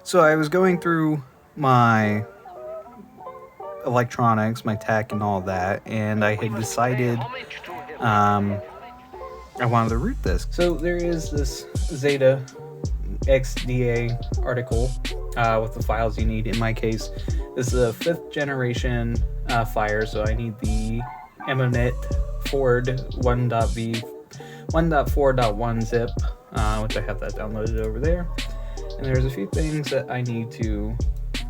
So I was going through my electronics, my tech and all that, and I had decided I wanted to root this. So there is this Zeta XDA article with the files you need. In my case, this is a 5th generation Fire, so I need the Eminent Ford 1.4.1 zip, which I have that downloaded over there. And there's a few things that I need to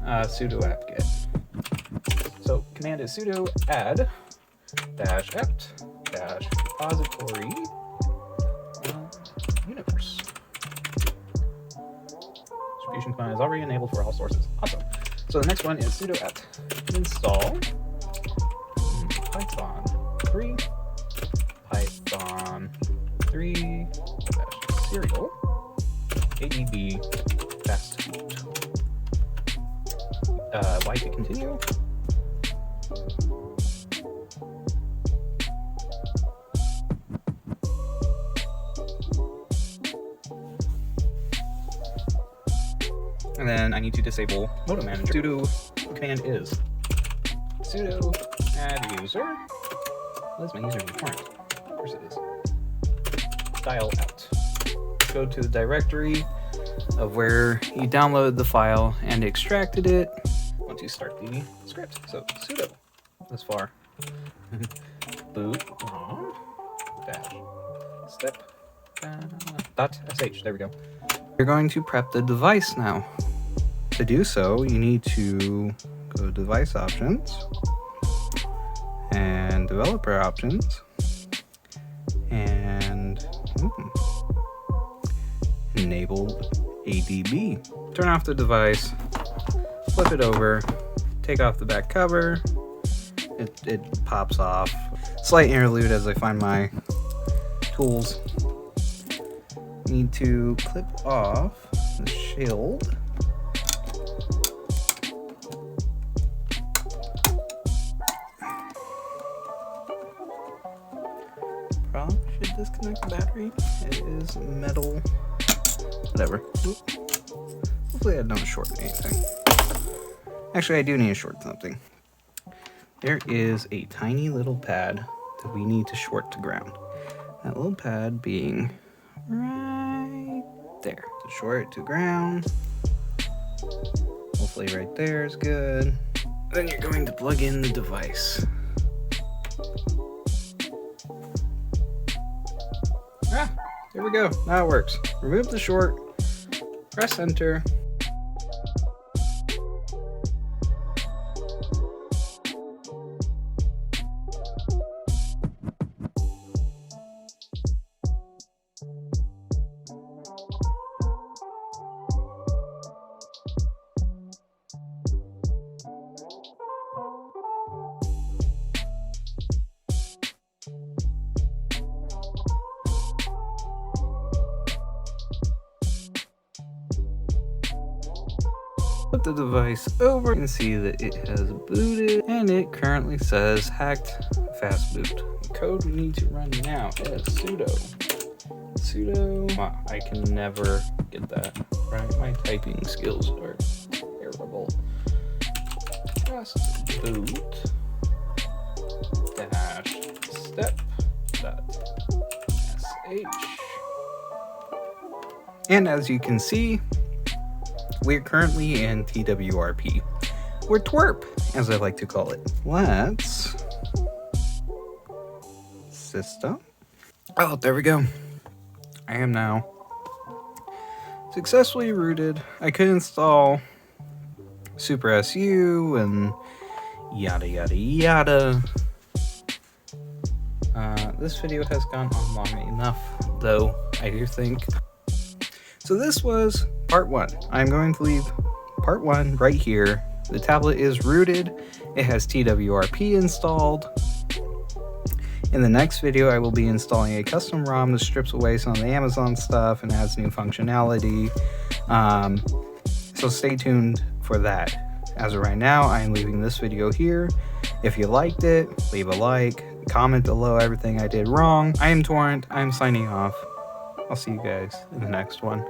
sudo apt-get. So command is sudo add -apt -repository universe. Distribution command is already enabled for all sources. Awesome. So the next one is sudo apt install Python 3 serial adb fast boot. Y to continue. And then I need to disable modem manager. Sudo command is sudo add user. What is my user current? Of course it is. Dial out. Go to the directory of where you downloaded the file and extracted it. I want to start the script. So sudo this far boot rom dash step .sh. There we go. You're going to prep the device now. To do so, you need to go to device options and developer options and enable ADB. Turn off the device, flip it over, take off the back cover. It pops off. Slight interlude as I find my tools. Need to clip off the shield. Probably should disconnect the battery. It is metal. Whatever. Hopefully I don't short anything. Actually, I do need to short something. There is a tiny little pad that we need to short to ground. That little pad being right there. To short it to ground. Hopefully right there is good. Then you're going to plug in the device. There we go. Now it works. Remove the short. Press enter. Put the device over and see that it has booted, and it currently says hacked fast boot. The code we need to run now is sudo. Wow, I can never get that right. My typing skills are terrible. Fast boot dash step .sh. And as you can see, we're currently in TWRP, or TWRP, as I like to call it. Let's system. Oh, there we go. I am now successfully rooted. I could install Super SU and yada yada yada. This video has gone on long enough, though, I do think. So this was part 1. I'm going to leave part 1 right here. The tablet is rooted. It has TWRP installed. In the next video, I will be installing a custom ROM that strips away some of the Amazon stuff and adds new functionality. So stay tuned for that. As of right now, I am leaving this video here. If you liked it, leave a like, comment below everything I did wrong. I am Torrent. I'm signing off. I'll see you guys in the next one.